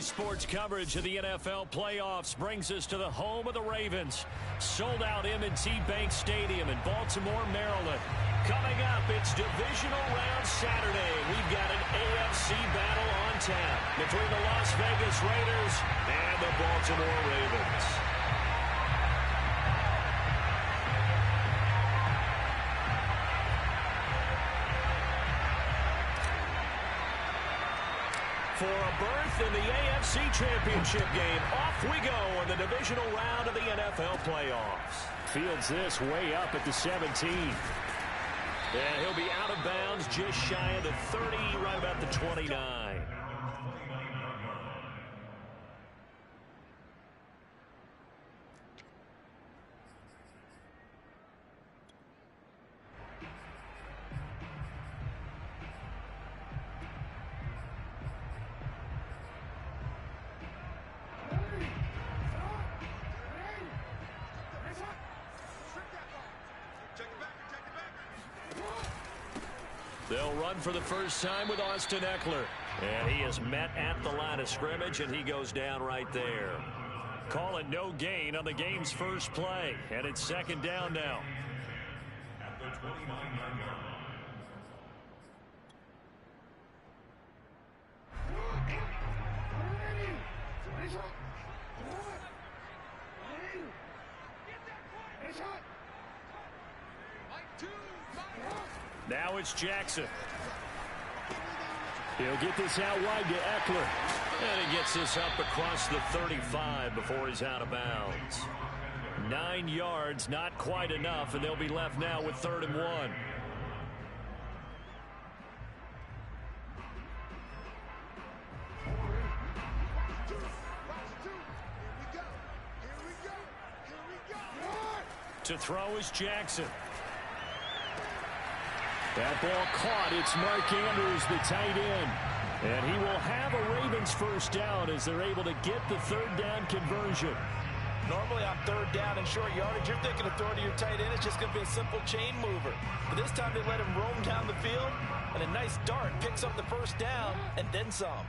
Sports coverage of the NFL playoffs brings us to the home of the Ravens. Sold out M&T Bank Stadium in Baltimore, Maryland. Coming up, it's divisional round Saturday. We've got an AFC battle on tap between the Las Vegas Raiders and the Baltimore Ravens. For a berth in the AFC Championship game, off we go in the divisional round of the NFL playoffs. Fields this way up at the 17. And he'll be out of bounds just shy of the 30, right about the 29. They'll run for the first time with Austin Ekeler. And he is met at the line of scrimmage, and he goes down right there. Call it no gain on the game's first play. And it's second down now. At the 29-yard line. Now it's Jackson. He'll get this out wide to Ekeler. And he gets this up across the 35 before he's out of bounds. 9 yards, not quite enough, and they'll be left now with 3rd and 1. To throw is Jackson. That ball caught. It's Mark Andrews, the tight end. And he will have a Ravens first down as they're able to get the 3rd down conversion. Normally on 3rd down and short yardage, you're thinking of throwing to your tight end. It's just going to be a simple chain mover. But this time they let him roam down the field, and a nice dart picks up the first down and then some.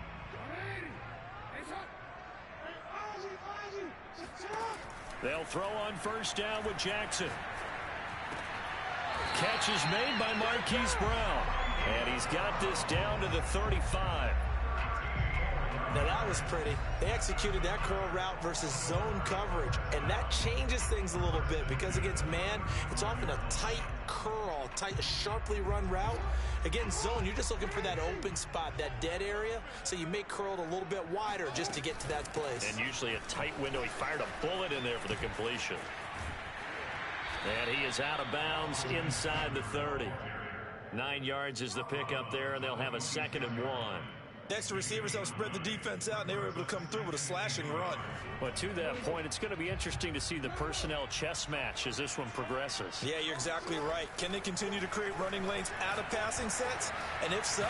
They'll throw on first down with Jackson. Catch is made by Marquise Brown. And he's got this down to the 35. Now that was pretty. They executed that curl route versus zone coverage. And that changes things a little bit because against man, it's often a tight curl, a sharply run route. Against zone, you're just looking for that open spot, that dead area. So you make curl it a little bit wider just to get to that place. And usually a tight window. He fired a bullet in there for the completion. And he is out of bounds inside the 30. 9 yards is the pickup there, and they'll have a 2nd and 1. Next, the receivers have spread the defense out, and they were able to come through with a slashing run. But to that point, it's going to be interesting to see the personnel chess match as this one progresses. Yeah, you're exactly right. Can they continue to create running lanes out of passing sets? And if so?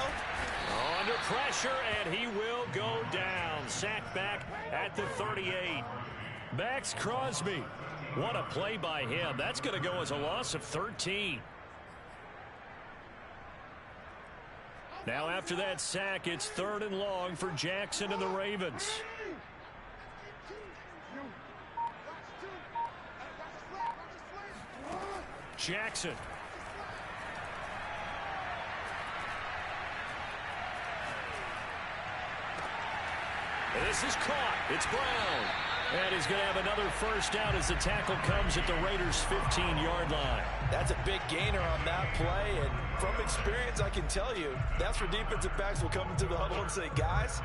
Under pressure, and he will go down. Sacked back at the 38. Max Crosby. What a play by him. That's going to go as a loss of 13. Now after that sack, it's 3rd and long for Jackson and the Ravens. Jackson. And this is caught. It's Brown. And he's going to have another first down as the tackle comes at the Raiders' 15-yard line. That's a big gainer on that play, and from experience, I can tell you, that's where defensive backs will come into the huddle and say, guys,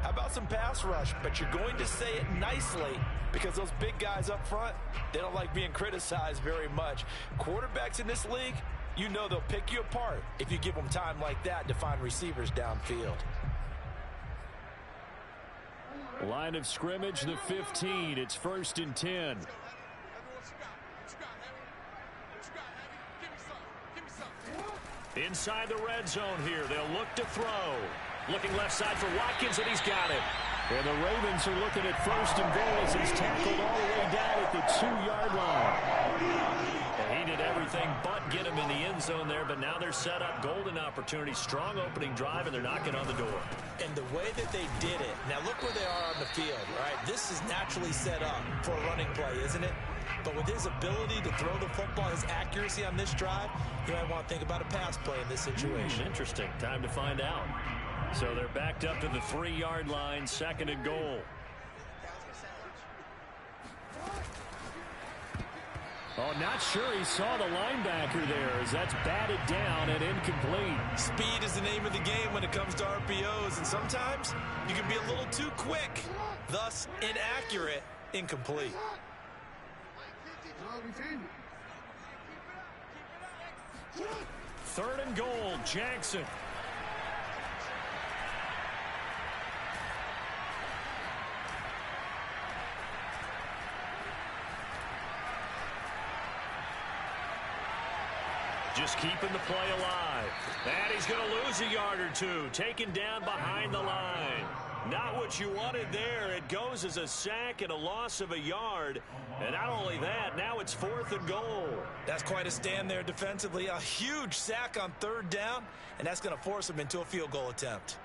how about some pass rush? But you're going to say it nicely because those big guys up front, they don't like being criticized very much. Quarterbacks in this league, you know they'll pick you apart if you give them time like that to find receivers downfield. Line of scrimmage, the 15. It's 1st and 10. Inside the red zone here. They'll look to throw. Looking left side for Watkins, and he's got it. And the Ravens are looking at 1st and goal as he's tackled all the way down at the 2-yard line. And he did everything but get him in the end zone there, but now they're set up. Golden opportunity, strong opening drive, and they're knocking on the door. And the way that they did it, now look where they are on the field, right? This is naturally set up for a running play, isn't it? But with his ability to throw the football, his accuracy on this drive, you might want to think about a pass play in this situation. Interesting. Time to find out. So they're backed up to the 3-yard line, 2nd and goal. Oh, not sure he saw the linebacker there as that's batted down and incomplete. Speed is the name of the game when it comes to RPOs, and sometimes you can be a little too quick, thus inaccurate, incomplete. 3rd and goal, Jackson. Just keeping the play alive. And he's going to lose a yard or two. Taken down behind the line. Not what you wanted there. It goes as a sack and a loss of a yard. And not only that, now it's 4th and goal. That's quite a stand there defensively. A huge sack on 3rd down, and that's going to force him into a field goal attempt.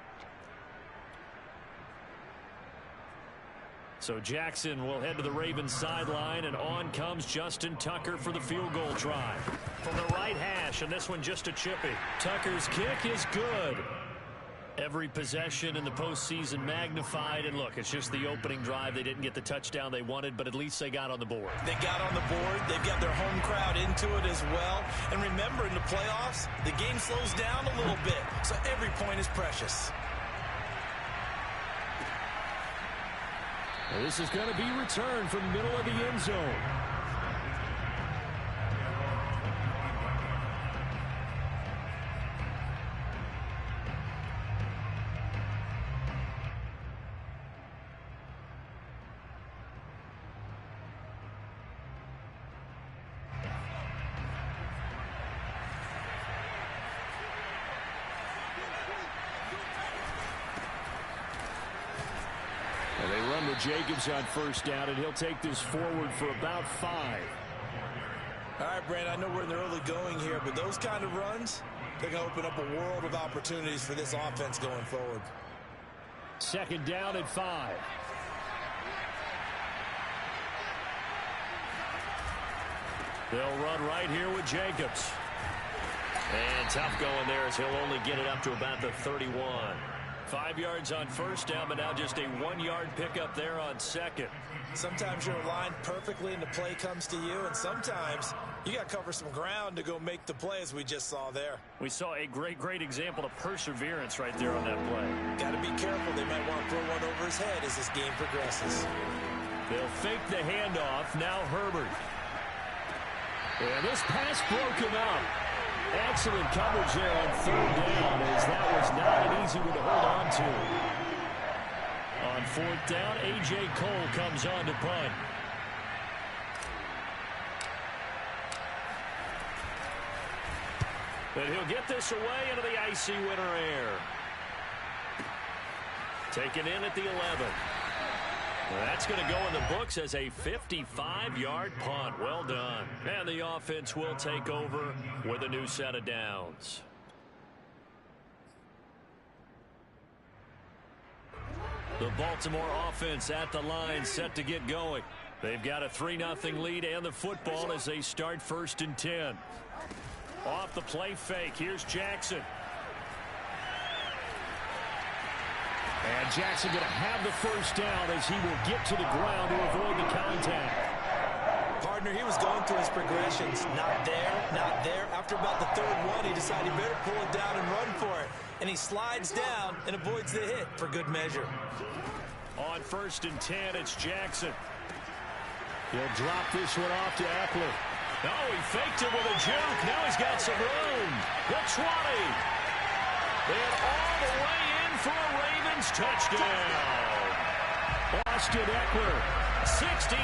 So Jackson will head to the Ravens sideline, and on comes Justin Tucker for the field goal try. From the right hash, and this one just a chippy. Tucker's kick is good. Every possession in the postseason magnified, and look, it's just the opening drive. They didn't get the touchdown they wanted, but at least they got on the board. They got on the board. They've got their home crowd into it as well. And remember, in the playoffs, the game slows down a little bit, so every point is precious. Well, this is going to be returned from the middle of the end zone. Jacobs on 1st down, and he'll take this forward for about 5. All right, Brandon, I know we're in the early going here, but those kind of runs, they're going to open up a world of opportunities for this offense going forward. 2nd down and 5. They'll run right here with Jacobs. And tough going there as he'll only get it up to about the 31. 5 yards on 1st down, but now just a 1-yard pickup there on 2nd. Sometimes you're aligned perfectly and the play comes to you, and sometimes you got to cover some ground to go make the play, as we just saw there. We saw a great example of perseverance right there on that play. Got to be careful. They might want to throw one over his head as this game progresses. They'll fake the handoff. Now Herbert. And this pass broke him out. Excellent coverage there on 3rd down, as that was not an easy one to hold on to. On 4th down, A.J. Cole comes on to punt. And he'll get this away into the icy winter air. Taken in at the 11. That's going to go in the books as a 55-yard punt. Well done. And the offense will take over with a new set of downs. The Baltimore offense at the line, set to get going. They've got a 3-0 lead and the football as they start 1st and 10. Off the play fake, here's Jackson. And Jackson going to have the 1st down as he will get to the ground to avoid the contact. Partner, he was going through his progressions. Not there, not there. After about the 3rd one, he decided he better pull it down and run for it. And he slides down and avoids the hit for good measure. On 1st and 10, it's Jackson. He'll drop this one off to Eckler. Oh, he faked it with a juke. Now he's got some room. The 20. And all the way in for a Ravens touchdown. Austin Eckler, 69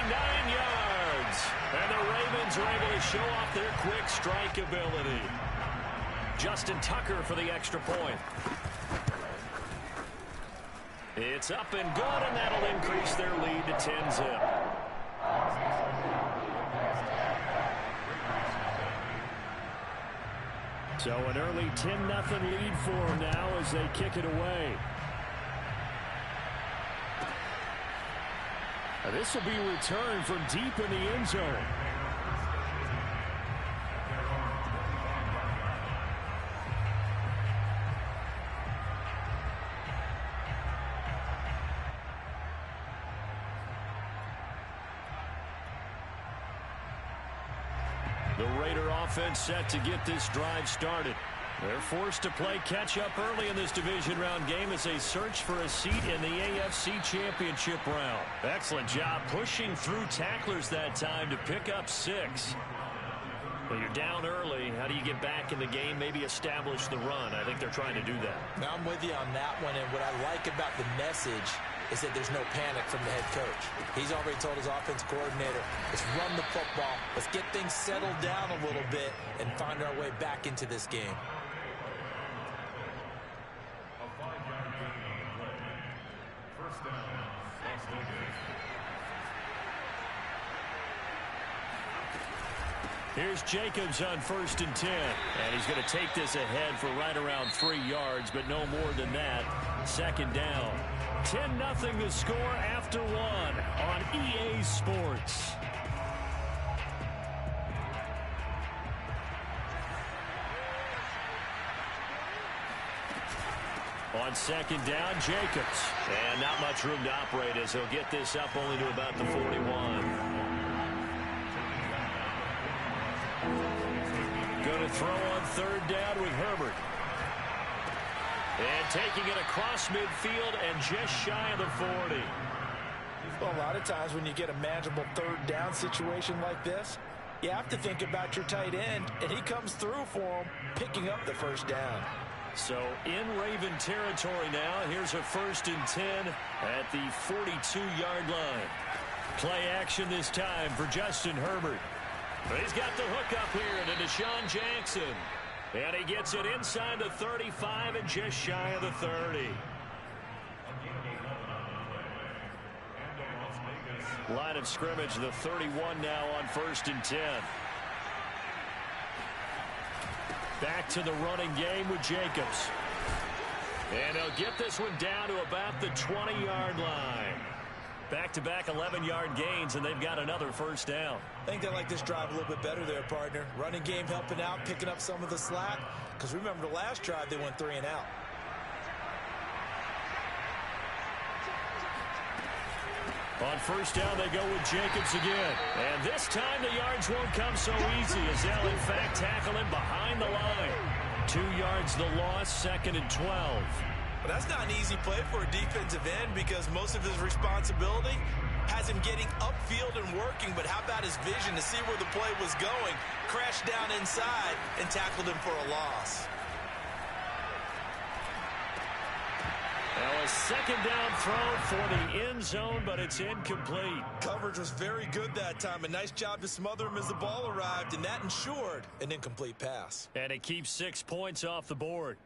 yards. And the Ravens are able to show off their quick strike ability. Justin Tucker for the extra point. It's up and good, and that'll increase their lead to 10-zip. 10-0 lead for them now as they kick it away. This will be returned from deep in the end zone. The Raider offense set to get this drive started. They're forced to play catch-up early in this division round game as they search for a seat in the AFC Championship round. Excellent job pushing through tacklers that time to pick up 6. Well, you're down early. How do you get back in the game, maybe establish the run? I think they're trying to do that. Now, I'm with you on that one, and what I like about the message is that there's no panic from the head coach. He's already told his offensive coordinator, let's run the football, let's get things settled down a little bit and find our way back into this game. Here's Jacobs on 1st and 10. And he's going to take this ahead for right around 3 yards, but no more than that. 2nd down. 10-0 the score after 1 on EA Sports. On 2nd down, Jacobs. And not much room to operate as he'll get this up only to about the 41. Going to throw on 3rd down with Herbert. And taking it across midfield and just shy of the 40. Well, a lot of times when you get a manageable 3rd down situation like this, you have to think about your tight end, and he comes through for him, picking up the 1st down. So in Raven territory now, here's a 1st and 10 at the 42-yard line. Play action this time for Justin Herbert. He's got the hook up here to Deshaun Jackson. And he gets it inside the 35 and just shy of the 30. Line of scrimmage, the 31 now on 1st and 10. Back to the running game with Jacobs. And they'll get this one down to about the 20-yard line. Back-to-back 11-yard gains, and they've got another 1st down. I think they like this drive a little bit better there, partner. Running game helping out, picking up some of the slack. Because remember, the last drive, they went 3 and out. On 1st down, they go with Jacobs again. And this time, the yards won't come so easy as they'll, in fact, tackle him behind the line. 2 yards the loss, 2nd and 12. But that's not an easy play for a defensive end because most of his responsibility has him getting upfield and working. But how about his vision to see where the play was going, crashed down inside, and tackled him for a loss. Now a 2nd down throw for the end zone, but it's incomplete. Coverage was very good that time. A nice job to smother him as the ball arrived, and that ensured an incomplete pass. And it keeps 6 points off the board.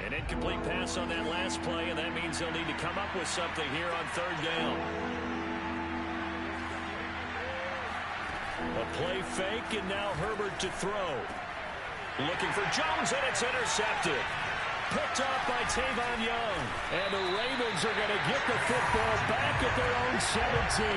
An incomplete pass on that last play, and that means they'll need to come up with something here on 3rd down. A play fake, and now Herbert to throw. Looking for Jones, and it's intercepted. Picked off by Tavon Young. And the Ravens are going to get the football back at their own 17.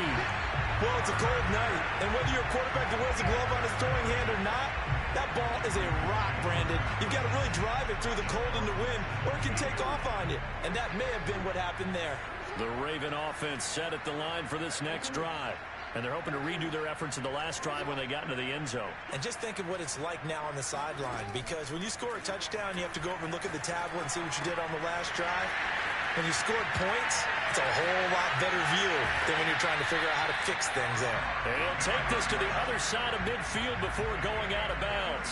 Well, it's a cold night, and whether you're a quarterback that wears a glove on his throwing hand or not, that ball is a rock, Brandon. You've got to really drive it through the cold and the wind, or it can take off on you. And that may have been what happened there. The Raven offense set at the line for this next drive. And they're hoping to redo their efforts in the last drive when they got into the end zone. And just think of what it's like now on the sideline, because when you score a touchdown, you have to go over and look at the tablet and see what you did on the last drive. When you scored points, it's a whole lot better view than when you're trying to figure out how to fix things there. And he'll take this to the other side of midfield before going out of bounds.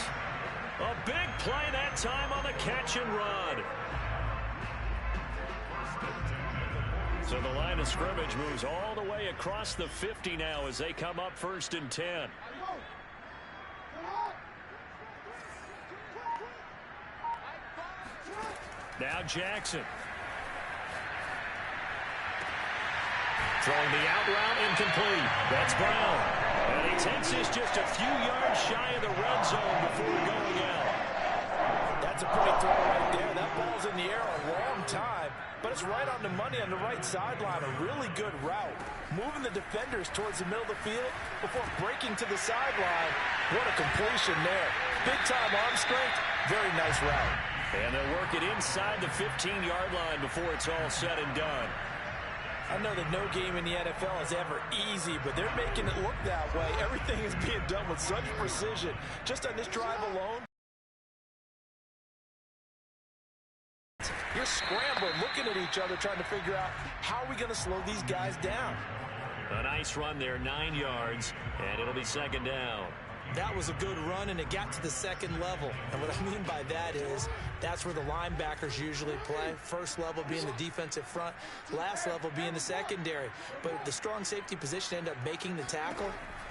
A big play that time on the catch and run. So the line of scrimmage moves all the way across the 50 now as they come up 1st and 10. Now Jackson. Throwing the out route incomplete. That's Brown. And he takes this just a few yards shy of the red zone before going out. That's a pretty throw right there. That ball's in the air a long time, but it's right on the money on the right sideline. A really good route. Moving the defenders towards the middle of the field before breaking to the sideline. What a completion there. Big-time arm strength. Very nice route. And they'll work it inside the 15-yard line before it's all said and done. I know that no game in the NFL is ever easy, but they're making it look that way. Everything is being done with such precision. Just on this drive alone, you're scrambling, looking at each other, trying to figure out how are we going to slow these guys down. A nice run there, 9 yards, and it'll be second down. That was a good run, and it got to the second level. And what I mean by that is that's where the linebackers usually play. First level being the defensive front, last level being the secondary. But the strong safety position ended up making the tackle,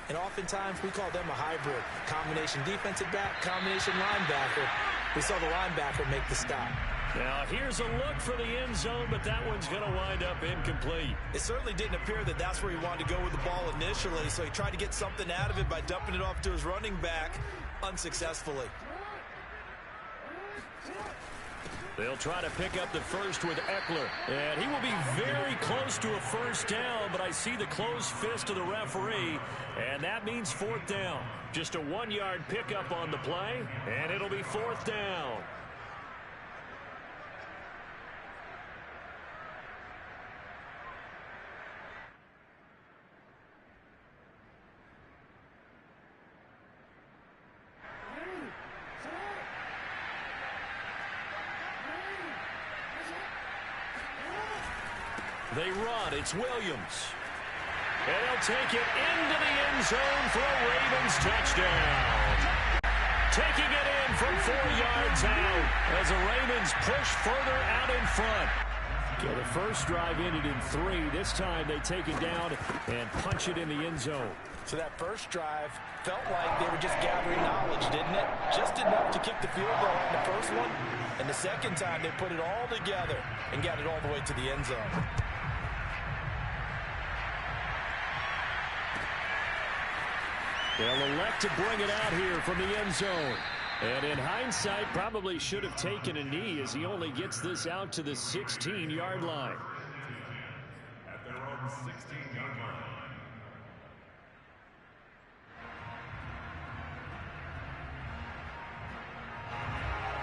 and oftentimes we call them a hybrid. Combination defensive back, combination linebacker. We saw the linebacker make the stop. Now, here's a look for the end zone, but that one's going to wind up incomplete. It certainly didn't appear that that's where he wanted to go with the ball initially, so he tried to get something out of it by dumping it off to his running back unsuccessfully. They'll try to pick up the first with Eckler, and he will be very close to a first down, but I see the closed fist of the referee, and that means fourth down. Just a 1-yard pickup on the play, and it'll be fourth down. They run. It's Williams. And he'll take it into the end zone for a Ravens touchdown. Taking it in from 4 yards out as the Ravens push further out in front. Okay, the first drive ended in 3. This time they take it down and punch it in the end zone. So that first drive felt like they were just gathering knowledge, didn't it? Just enough to kick the field goal on the first one. And the second time they put it all together and got it all the way to the end zone. They'll elect to bring it out here from the end zone. And in hindsight, probably should have taken a knee as he only gets this out to the 16-yard line. At their own 16-yard line.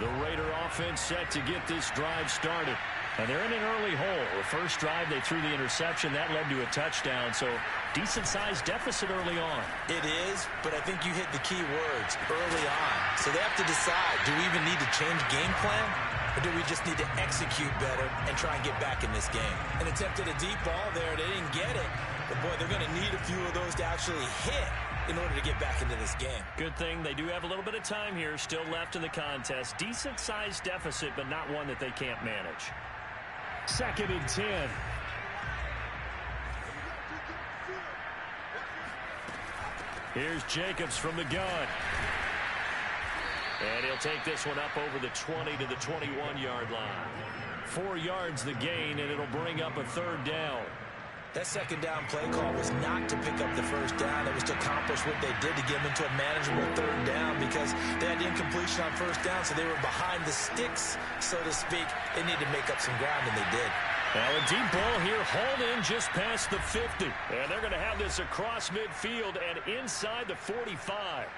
The Raider offense set to get this drive started. And they're in an early hole. The first drive, they threw the interception. That led to a touchdown. So decent-sized deficit early on. It is, but I think you hit the key words early on. So they have to decide, do we even need to change game plan? Or do we just need to execute better and try and get back in this game? An attempt at a deep ball there. They didn't get it. But, boy, they're going to need a few of those to actually hit in order to get back into this game. Good thing they do have a little bit of time here still left in the contest. Decent-sized deficit, but not one that they can't manage. 2nd and 10. Here's Jacobs from the gun. And he'll take this one up over the 20 to the 21-yard line. 4 yards the gain, and it'll bring up a third down. That second down play call was not to pick up the first down. It was to accomplish what they did to get them into a manageable third down because they had incompletion on first down, so they were behind the sticks, so to speak. They needed to make up some ground, and they did. Now a deep ball here hauled in just past the 50. And they're going to have this across midfield and inside the 45.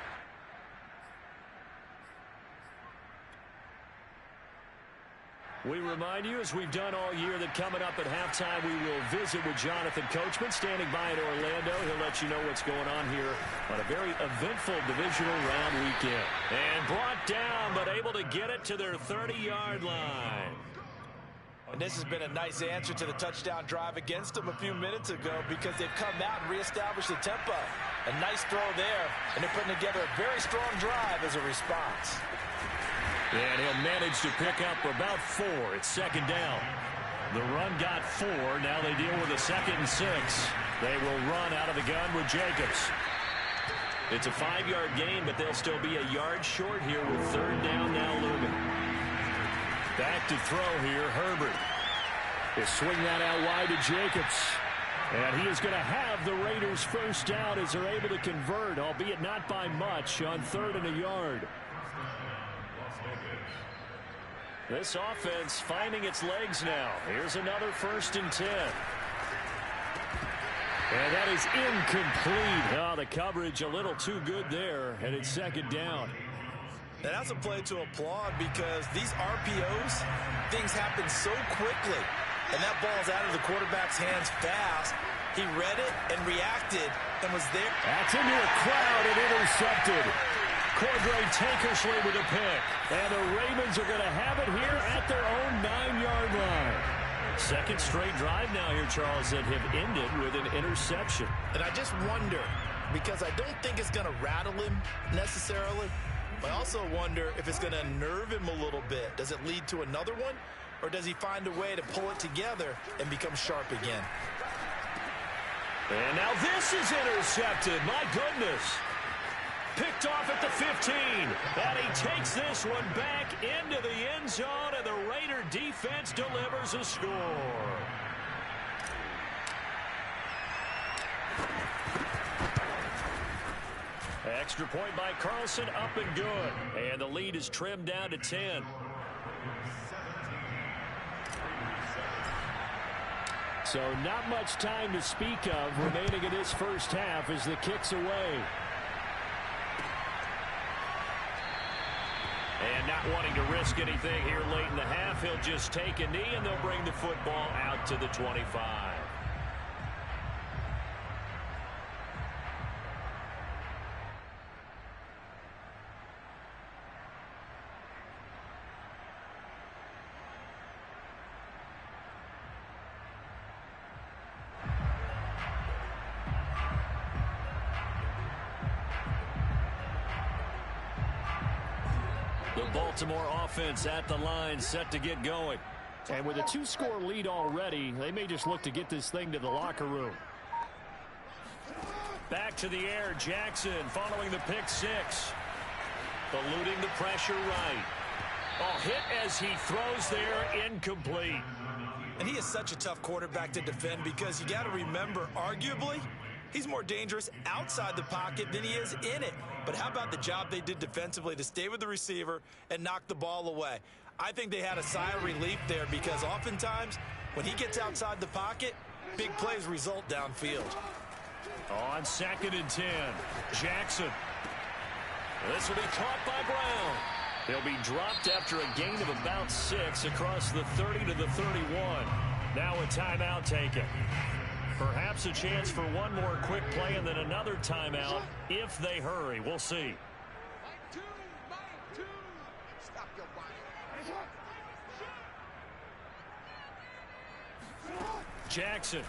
We remind you, as we've done all year, that coming up at halftime, we will visit with Jonathan Coachman standing by in Orlando. He'll let you know what's going on here on a very eventful divisional round weekend. And brought down, but able to get it to their 30-yard line. And this has been a nice answer to the touchdown drive against them a few minutes ago because they've come out and reestablished the tempo. A nice throw there, and they're putting together a very strong drive as a response. And he'll manage to pick up about 4. It's second down. The run got 4. Now they deal with a 2nd and 6. They will run out of the gun with Jacobs. It's a 5-yard gain, but they'll still be a yard short here with third down now looming. Back to throw here, Herbert. He'll swing that out wide to Jacobs. And he is going to have the Raiders first down as they're able to convert, albeit not by much, on 3rd and a yard. This offense finding its legs now. Here's another 1st and 10. And that is incomplete. Oh, the coverage a little too good there, and it's 2nd down. And that's a play to applaud because these RPOs, things happen so quickly. And that ball's out of the quarterback's hands fast. He read it and reacted and was there. That's into a crowd and intercepted. Cordray Tankersley with a pick. And the Ravens are going to have it here at their own 9-yard line. 2nd straight drive now here, Charles, that have ended with an interception. And I just wonder, because I don't think it's going to rattle him necessarily, but I also wonder if it's going to nerve him a little bit. Does it lead to another one? Or does he find a way to pull it together and become sharp again? And now this is intercepted. My goodness. Picked off at the 15. And he takes this one back into the end zone, and the Raider defense delivers a score. Extra point by Carlson, up and good. And the lead is trimmed down to 10. So not much time to speak of remaining in this first half as the kick's away. And not wanting to risk anything here late in the half, he'll just take a knee and they'll bring the football out to the 25. Baltimore offense at the line, set to get going. And with a 2-score lead already, they may just look to get this thing to the locker room. Back to the air, Jackson following the pick 6. Eluding the pressure right. Oh, hit as he throws there, incomplete. And he is such a tough quarterback to defend because you got to remember, arguably, he's more dangerous outside the pocket than he is in it. But how about the job they did defensively to stay with the receiver and knock the ball away? I think they had a sigh of relief there because oftentimes when he gets outside the pocket, big plays result downfield. On 2nd and 10, Jackson. This will be caught by Brown. He'll be dropped after a gain of about 6 across the 30 to the 31. Now a timeout taken. Perhaps a chance for one more quick play and then another timeout if they hurry. We'll see. Jackson.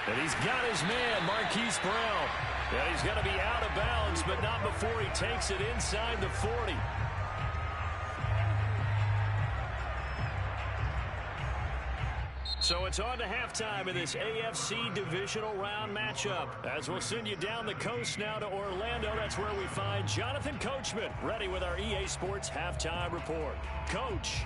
And he's got his man, Marquise Brown. And he's going to be out of bounds, but not before he takes it inside the 40. So it's on to halftime in this AFC divisional round matchup. As we'll send you down the coast now to Orlando, that's where we find Jonathan Coachman, ready with our EA Sports halftime report. Coach.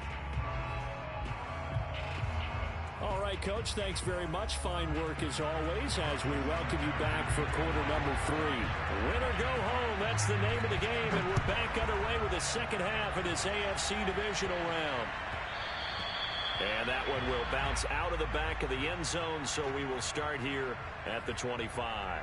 All right, Coach, thanks very much. Fine work as always as we welcome you back for quarter number 3. Win or go home, that's the name of the game, and we're back underway with the second half of this AFC divisional round. And that one will bounce out of the back of the end zone, so we will start here at the 25.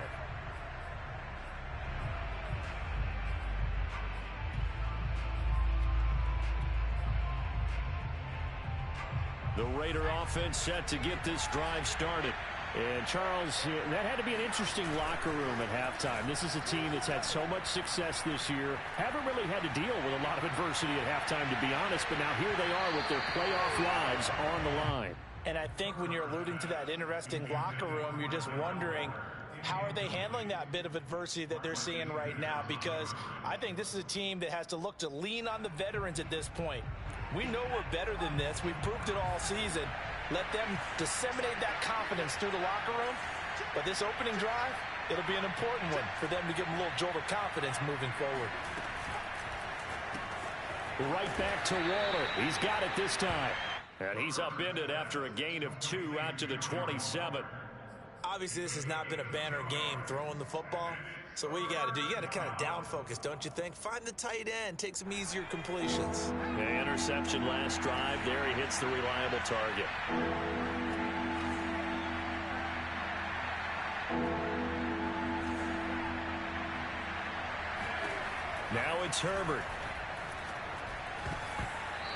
The Raider offense set to get this drive started. And, Charles, that had to be an interesting locker room at halftime. This is a team that's had so much success this year. Haven't really had to deal with a lot of adversity at halftime, to be honest. But now here they are with their playoff lives on the line. And I think when you're alluding to that interesting locker room, you're just wondering, how are they handling that bit of adversity that they're seeing right now? Because I think this is a team that has to look to lean on the veterans at this point. We know we're better than this. We've proved it all season. Let them disseminate that confidence through the locker room. But this opening drive, it'll be an important one for them to give them a little jolt of confidence moving forward. Right back to Waller. He's got it this time. And he's upended after a gain of 2 out to the 27. Obviously, this has not been a banner game throwing the football. So what you got to do, you got to kind of down focus, don't you think? Find the tight end, take some easier completions. The interception last drive. There he hits the reliable target. Now it's Herbert.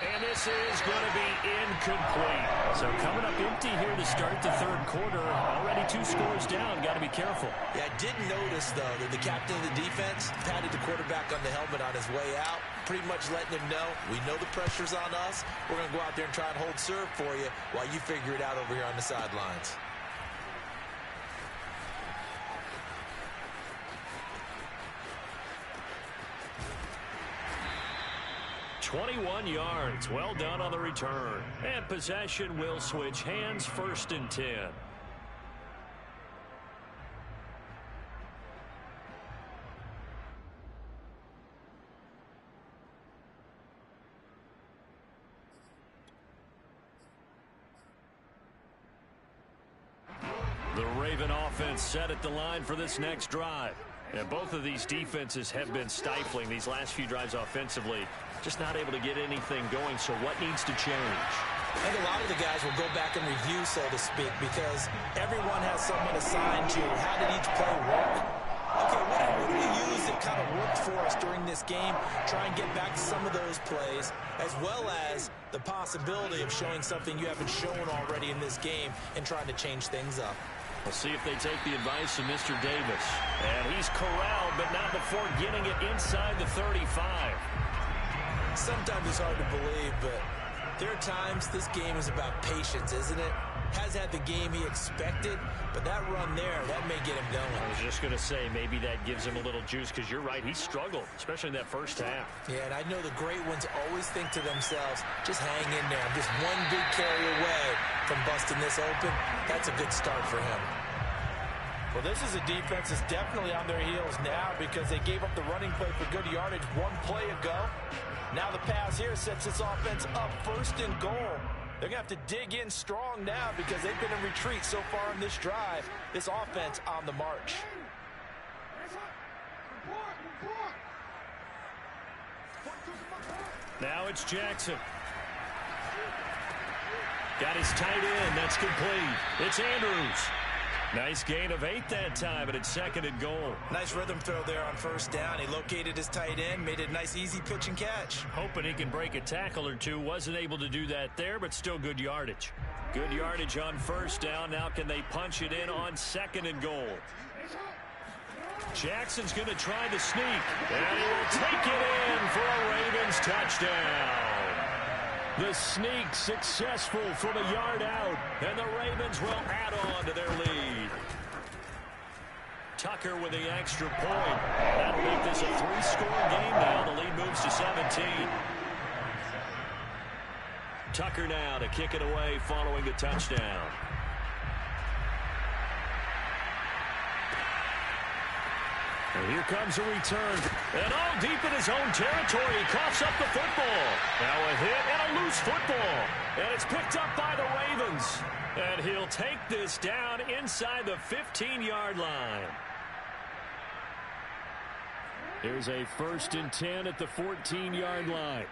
And this is going to be incomplete. So coming up empty here to start the third quarter. Already 2 scores down. Got to be careful. Yeah, I did notice, though, that the captain of the defense patted the quarterback on the helmet on his way out, pretty much letting him know, we know the pressure's on us. We're going to go out there and try and hold serve for you while you figure it out over here on the sidelines. 21 yards. Well done on the return. And possession will switch hands, 1st and 10. The Raven offense set at the line for this next drive. And both of these defenses have been stifling these last few drives offensively. Just not able to get anything going, so what needs to change? I think a lot of the guys will go back and review, so to speak, because everyone has someone assigned to how did each play work. Okay, what do we use that kind of worked for us during this game? Try and get back to some of those plays, as well as the possibility of showing something you haven't shown already in this game and trying to change things up. We'll see if they take the advice of Mr. Davis. And he's corralled, but not before getting it inside the 35. Sometimes it's hard to believe, but there are times this game is about patience, isn't it? Has had the game he expected, but that run there, that may get him going. I was just going to say, maybe that gives him a little juice, because you're right, he struggled, especially in that first half. Yeah, and I know the great ones always think to themselves, just hang in there. I'm just one big carry away from busting this open. That's a good start for him. Well, this is a defense that's definitely on their heels now because they gave up the running play for good yardage 1 play ago. Now the pass here sets this offense up 1st and goal. They're going to have to dig in strong now because they've been in retreat so far in this drive. This offense on the march. Now it's Jackson. Got his tight end. That's complete. It's Andrews. Nice gain of 8 that time, but it's 2nd and goal. Nice rhythm throw there on 1st down. He located his tight end, made it a nice, easy pitch and catch. Hoping he can break a tackle or two. Wasn't able to do that there, but still good yardage. Good yardage on 1st down. Now can they punch it in on 2nd and goal? Jackson's going to try the sneak, and he will take it in for a Ravens touchdown. The sneak successful from a yard out, and the Ravens will add on to their lead. Tucker with the extra point. That'll make this a 3-score game now. The lead moves to 17. Tucker now to kick it away following the touchdown. And here comes a return. And all deep in his own territory. He coughs up the football. Now a hit and a loose football. And it's picked up by the Ravens. And he'll take this down inside the 15-yard line. Here's a 1st and 10 at the 14-yard line.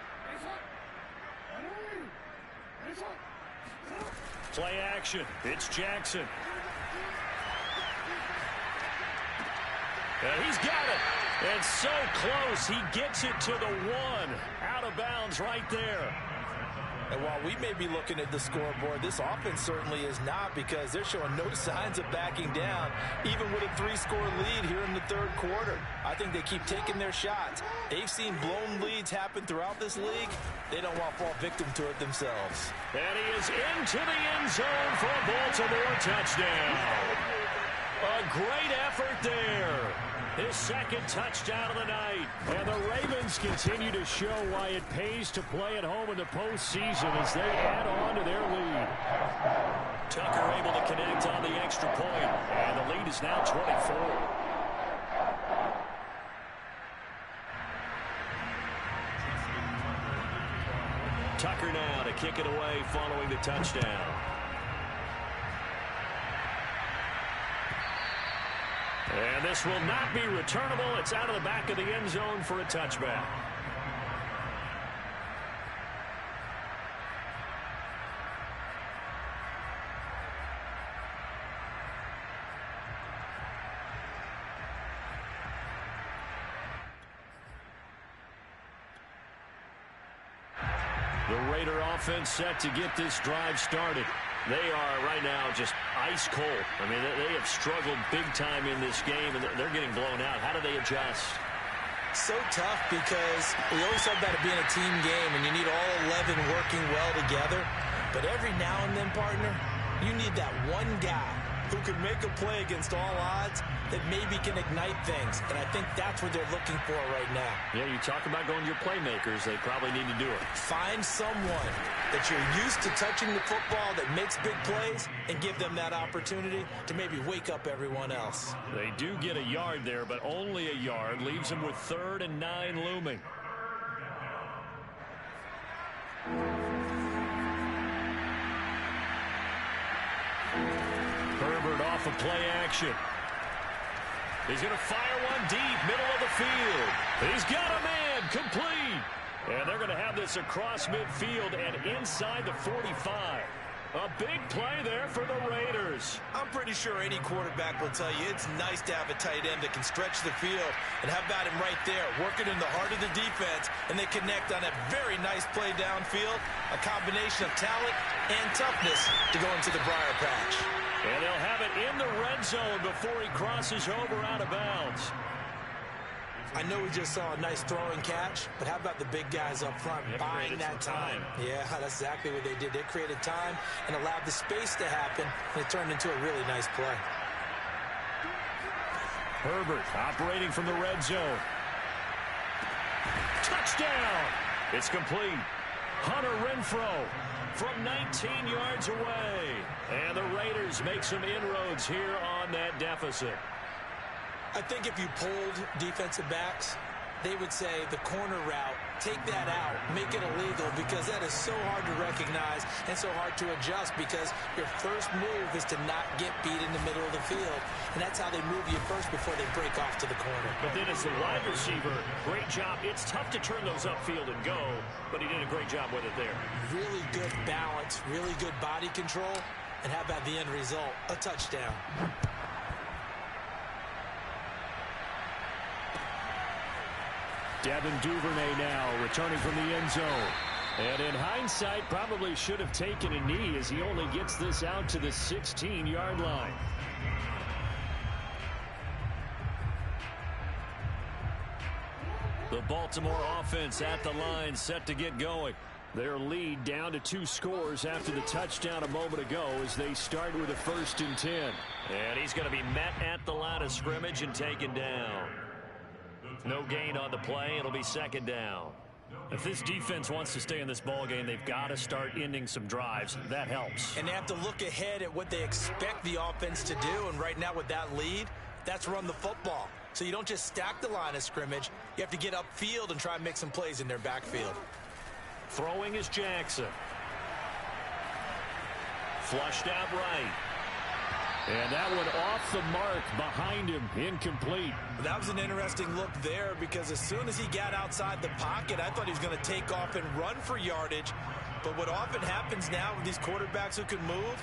Play action. It's Jackson. And he's got it. And so close. He gets it to the 1. Out of bounds right there. And while we may be looking at the scoreboard, this offense certainly is not because they're showing no signs of backing down, even with a 3-score lead here in the 3rd quarter. I think they keep taking their shots. They've seen blown leads happen throughout this league. They don't want to fall victim to it themselves. And he is into the end zone for a Baltimore touchdown. A great effort there. His 2nd touchdown of the night. And the Ravens continue to show why it pays to play at home in the postseason as they add on to their lead. Tucker able to connect on the extra point. And the lead is now 24. Tucker now to kick it away following the touchdown. And this will not be returnable. It's out of the back of the end zone for a touchback. The Raider offense set to get this drive started. They are right now just ice cold. I mean, they have struggled big time in this game, and they're getting blown out. How do they adjust? So tough because we always talk about it being a team game, and you need all 11 working well together. But every now and then, partner, you need that one guy who can make a play against all odds that maybe can ignite things. And I think that's what they're looking for right now. Yeah, you talk about going to your playmakers. They probably need to do it. Find someone that you're used to touching the football that makes big plays and give them that opportunity to maybe wake up everyone else. They do get a yard there, but only a yard. Leaves them with 3rd and 9 looming. Herbert off of play action. He's going to fire one deep, middle of the field. He's got a man, complete. And they're going to have this across midfield and inside the 45. A big play there for the Raiders. I'm pretty sure any quarterback will tell you it's nice to have a tight end that can stretch the field. And how about him right there, working in the heart of the defense, and they connect on a very nice play downfield. A combination of talent and toughness to go into the briar patch. And they'll have it in the red zone before he crosses over out of bounds. I know we just saw a nice throwing catch, but how about the big guys up front buying that time? Yeah, that's exactly what they did. They created time and allowed the space to happen, and it turned into a really nice play. Herbert operating from the red zone. Touchdown! It's complete. Hunter Renfrow from 19 yards away. And the Raiders make some inroads here on that deficit. I think if you polled defensive backs, they would say the corner route, take that out, make it illegal, because that is so hard to recognize and so hard to adjust, because your first move is to not get beat in the middle of the field. And that's how they move you first before they break off to the corner. But then as the wide receiver, great job. It's tough to turn those upfield and go, but he did a great job with it there. Really good balance, really good body control. And how about the end result? A touchdown. Devin Duvernay now returning from the end zone. And in hindsight, probably should have taken a knee as he only gets this out to the 16-yard line. The Baltimore offense at the line, set to get going. Their lead down to 2 scores after the touchdown a moment ago as they start with a 1st and 10. And he's going to be met at the line of scrimmage and taken down. No gain on the play. It'll be 2nd down. If this defense wants to stay in this ball game, they've got to start ending some drives. That helps. And they have to look ahead at what they expect the offense to do. And right now with that lead, that's run the football. So you don't just stack the line of scrimmage. You have to get upfield and try and make some plays in their backfield. Throwing is Jackson. Flushed out right. And that one off the mark behind him, incomplete. That was an interesting look there, because as soon as he got outside the pocket, I thought he was going to take off and run for yardage. But what often happens now with these quarterbacks who can move,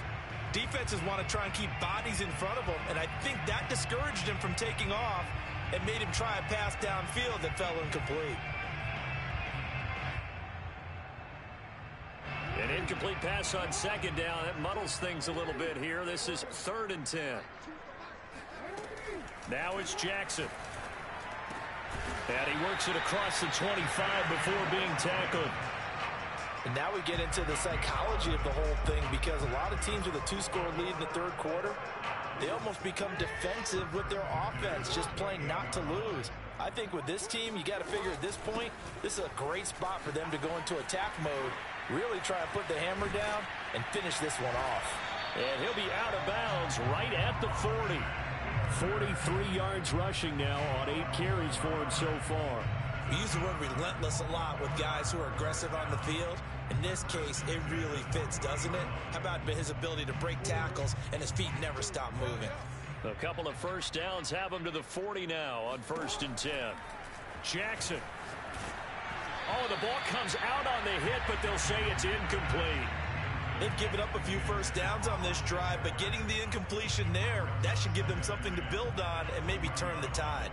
defenses want to try and keep bodies in front of them, and I think that discouraged him from taking off and made him try a pass downfield that fell incomplete. An incomplete pass on 2nd down. That muddles things a little bit here. This is 3rd and 10. Now it's Jackson. And he works it across the 25 before being tackled. And now we get into the psychology of the whole thing, because a lot of teams with a 2-score lead in the 3rd quarter, they almost become defensive with their offense, just playing not to lose. I think with this team, you got to figure at this point, this is a great spot for them to go into attack mode, really try and put the hammer down and finish this one off. And he'll be out of bounds right at the 40. 43 yards rushing now on 8 carries for him so far. We use the word relentless a lot with guys who are aggressive on the field. In this case, it really fits, doesn't it? How about his ability to break tackles and his feet never stop moving? A couple of first downs have him to the 40 now on 1st and 10. Jackson. Oh, the ball comes out on the hit, but they'll say it's incomplete. They've given up a few first downs on this drive, but getting the incompletion there, that should give them something to build on and maybe turn the tide.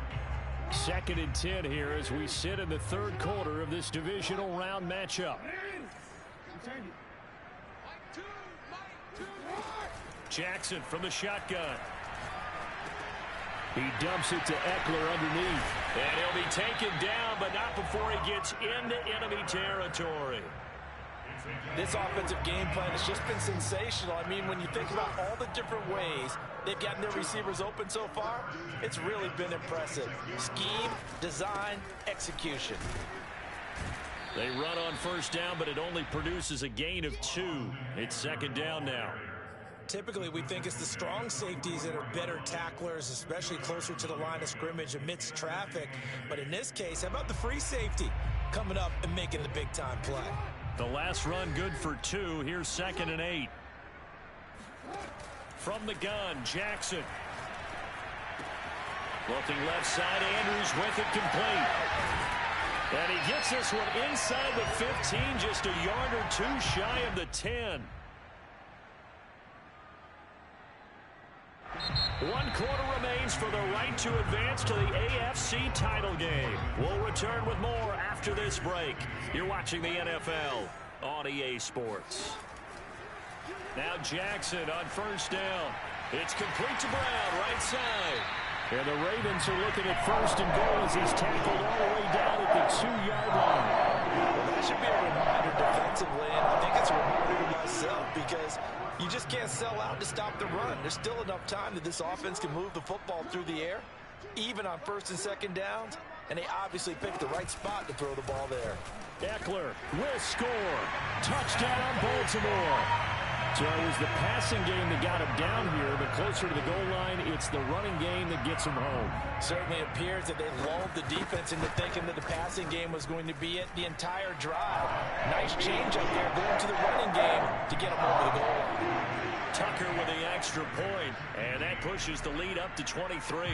2nd and 10 here as we sit in the 3rd quarter of this divisional round matchup. Jackson from the shotgun. He dumps it to Eckler underneath. And he'll be taken down, but not before he gets into enemy territory. This offensive game plan has just been sensational. I mean, when you think about all the different ways they've gotten their receivers open so far, it's really been impressive. Scheme, design, execution. They run on 1st down, but it only produces a gain of 2. It's 2nd down now. Typically, we think it's the strong safeties that are better tacklers, especially closer to the line of scrimmage amidst traffic. But in this case, how about the free safety coming up and making the big-time play? The last run good for 2. Here's 2nd and 8. From the gun, Jackson. Looking left side, Andrews with it complete. And he gets this one inside the 15, just a yard or 2 shy of the 10. 1 quarter remains for the right to advance to the AFC title game. We'll return with more after this break. You're watching the NFL on EA Sports. Now Jackson on 1st down. It's complete to Brown, right side. And the Ravens are looking at 1st and goal as he's tackled all the way down at the 2-yard line. Well, that should be a reminder defensively, and I think it's a reminder to myself because you just can't sell out to stop the run. There's still enough time that this offense can move the football through the air, even on 1st and 2nd downs, and they obviously picked the right spot to throw the ball there. Eckler will score. Touchdown, Baltimore. So it was the passing game that got him down here, but closer to the goal line, it's the running game that gets him home. Certainly appears that they lulled the defense into thinking that the passing game was going to be it the entire drive. Nice change up there going to the running game to get him over the goal line. Tucker with the extra point, and that pushes the lead up to 23.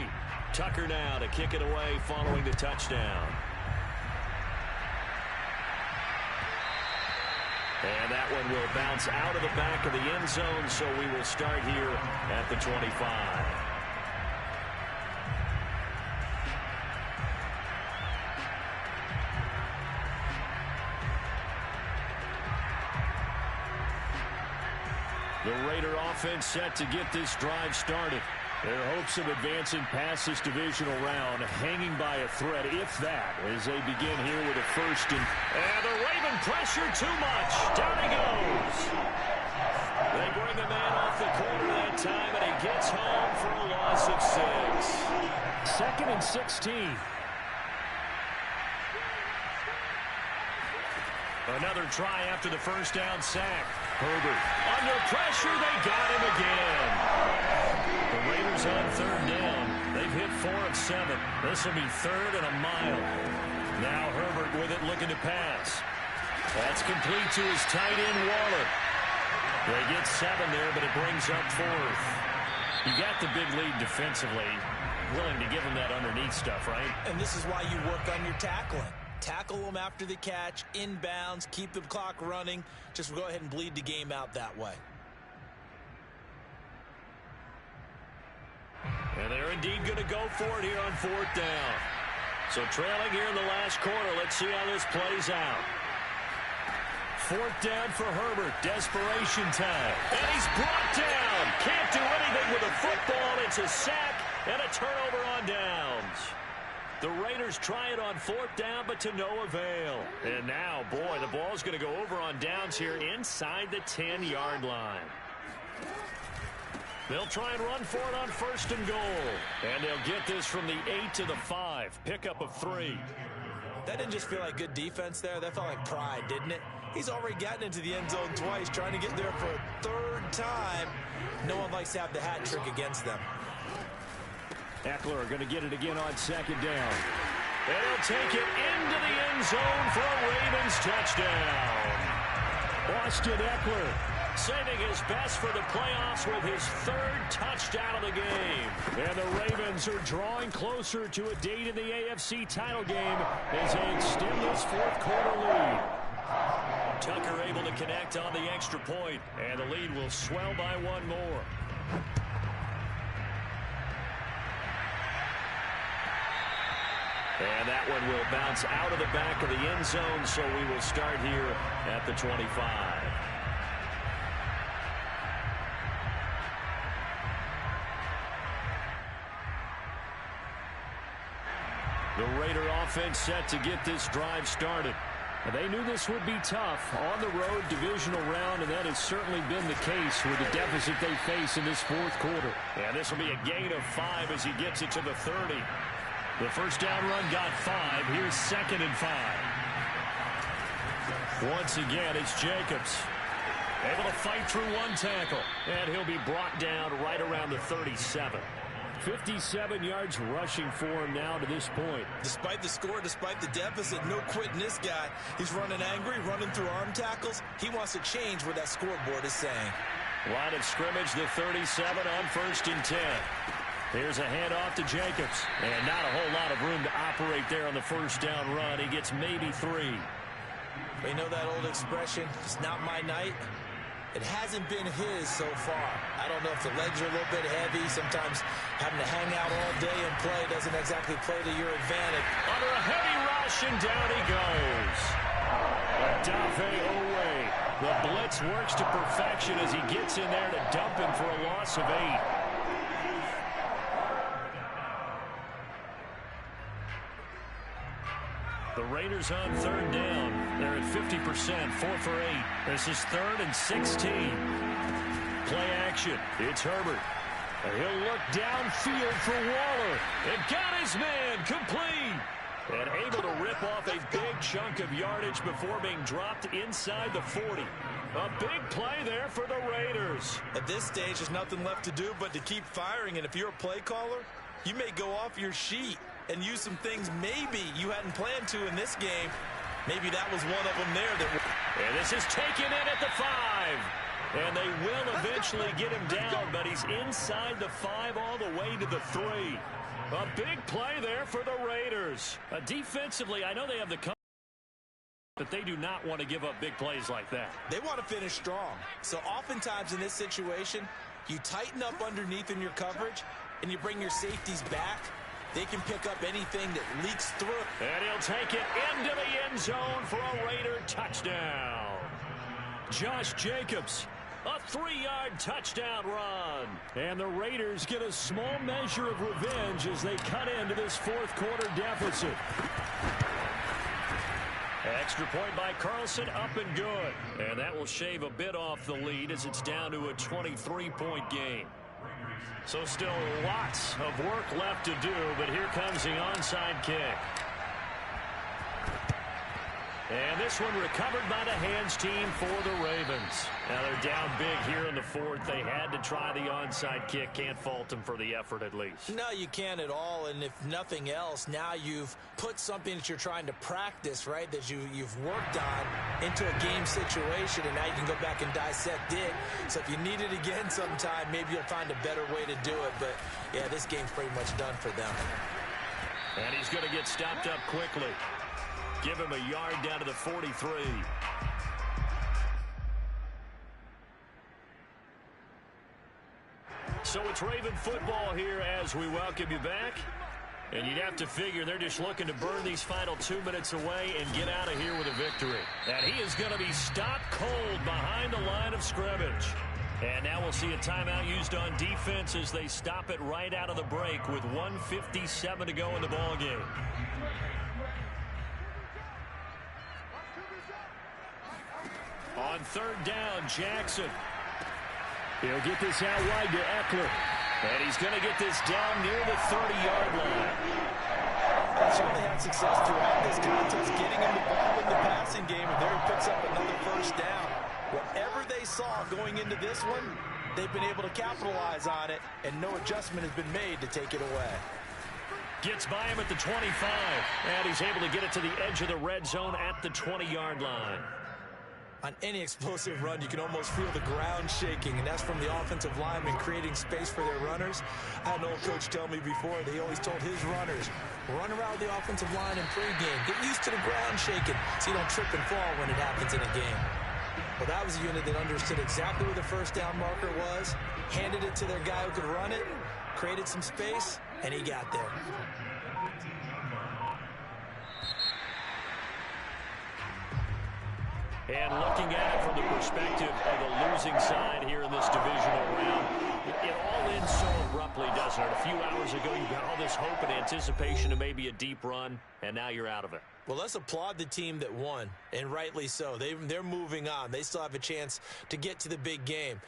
Tucker now to kick it away following the touchdown. And that one will bounce out of the back of the end zone, so we will start here at the 25. The Raider offense set to get this drive started. Their hopes of advancing past this divisional round hanging by a thread, if that, as they begin here with a 1st and the Raven pressure too much. Down he goes. They bring a man off the corner that time, and he gets home for a loss of 6. 2nd and 16. Another try after the 1st down sack. Herbert under pressure. They got him again. The Raiders on 3rd down. They've hit 4 of 7. This will be 3rd and a mile. Now Herbert with it looking to pass. That's complete to his tight end, Waller. They get 7 there, but it brings up 4th. You got the big lead defensively. Willing to give him that underneath stuff, right? And this is why you work on your tackling. Tackle them after the catch, inbounds, keep the clock running. Just go ahead and bleed the game out that way. And they're indeed going to go for it here on 4th down. So trailing here in the last quarter. Let's see how this plays out. 4th down for Herbert. Desperation time. And he's brought down. Can't do anything with the football. It's a sack and a turnover on downs. The Raiders try it on 4th down, but to no avail. And now, boy, the ball's going to go over on downs here inside the 10-yard line. They'll try and run for it on 1st and goal. And they'll get this from the 8 to the 5. Pickup of 3. That didn't just feel like good defense there. That felt like pride, didn't it? He's already gotten into the end zone twice, trying to get there for a 3rd time. No one likes to have the hat trick against them. Eckler going to get it again on 2nd down. And he'll take it into the end zone for a Ravens touchdown. Austin Eckler saving his best for the playoffs with his third touchdown of the game. And the Ravens are drawing closer to a date in the AFC title game as they extend this fourth quarter lead. Tucker able to connect on the extra point, and the lead will swell by one more. And that one will bounce out of the back of the end zone, so we will start here at the 25. The Raider offense set to get this drive started. They knew this would be tough on the road divisional round, and that has certainly been the case with the deficit they face in this fourth quarter. And this will be a gain of 5 as he gets it to the 30. The first down run got 5. Here's 2nd and 5. Once again, it's Jacobs. Able to fight through one tackle, and he'll be brought down right around the 37. 57 yards rushing for him now to this point. Despite the score, despite the deficit, no quitting this guy. He's running angry, running through arm tackles. He wants to change what that scoreboard is saying. Line of scrimmage, the 37 on 1st and 10. Here's a handoff to Jacobs. And not a whole lot of room to operate there on the first down run. He gets maybe 3. You know that old expression, it's not my night? It hasn't been his so far. I don't know if the legs are a little bit heavy. Sometimes having to hang out all day and play doesn't exactly play to your advantage. Under a heavy rush, and down he goes. Odafe Oweh. The blitz works to perfection as he gets in there to dump him for a loss of 8. The Raiders on 3rd down. They're at 50%, 4 for 8. This is 3rd and 16. Play action. It's Herbert. He'll look downfield for Waller. And got his man complete. And able to rip off a big chunk of yardage before being dropped inside the 40. A big play there for the Raiders. At this stage, there's nothing left to do but to keep firing. And if you're a play caller, you may go off your sheet and use some things maybe you hadn't planned to in this game. Maybe that was one of them there. And this is taken in at the 5. And they will eventually get him down, but he's inside the 5 all the way to the 3. A big play there for the Raiders. Defensively, I know they have the cover, but they do not want to give up big plays like that. They want to finish strong. So oftentimes in this situation, you tighten up underneath in your coverage, and you bring your safeties back. They can pick up anything that leaks through. And he'll take it into the end zone for a Raider touchdown. Josh Jacobs, a 3-yard touchdown run. And the Raiders get a small measure of revenge as they cut into this fourth quarter deficit. Extra point by Carlson, up and good. And that will shave a bit off the lead as it's down to a 23-point game. So still lots of work left to do, but here comes the onside kick. And this one recovered by the hands team for the Ravens. Now they're down big here in the 4th. They had to try the onside kick. Can't fault them for the effort at least. No, you can't at all. And if nothing else, now you've put something that you're trying to practice, right, that you've worked on into a game situation, and now you can go back and dissect it. So if you need it again sometime, maybe you'll find a better way to do it. But, yeah, this game's pretty much done for them. And he's going to get stopped up quickly. Give him a yard down to the 43. So it's Raven football here as we welcome you back. And you'd have to figure they're just looking to burn these final 2 minutes away and get out of here with a victory. And he is going to be stopped cold behind the line of scrimmage. And now we'll see a timeout used on defense as they stop it right out of the break with 1:57 to go in the ballgame. On 3rd down, Jackson. He'll get this out wide to Eckler. And he's going to get this down near the 30-yard line. They certainly had success throughout this contest, getting him the ball in the passing game, and there he picks up another first down. Whatever they saw going into this one, they've been able to capitalize on it, and no adjustment has been made to take it away. Gets by him at the 25, and he's able to get it to the edge of the red zone at the 20-yard line. On any explosive run, you can almost feel the ground shaking, and that's from the offensive linemen creating space for their runners. I had an old coach tell me before, that he always told his runners, run around the offensive line in pregame. Get used to the ground shaking so you don't trip and fall when it happens in a game. Well, that was a unit that understood exactly where the first down marker was, handed it to their guy who could run it, created some space, and he got there. And looking at it from the perspective of the losing side here in this divisional round, it all ends so abruptly, doesn't it? A few hours ago, you got all this hope and anticipation of maybe a deep run, and now you're out of it. Well, let's applaud the team that won, and rightly so. They're moving on. They still have a chance to get to the big game.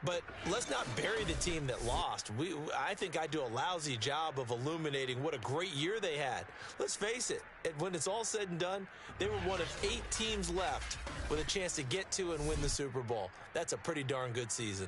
But let's not bury the team that lost. I think I do a lousy job of illuminating what a great year they had. Let's face it, when it's all said and done, they were one of 8 teams left with a chance to get to and win the Super Bowl. That's a pretty darn good season.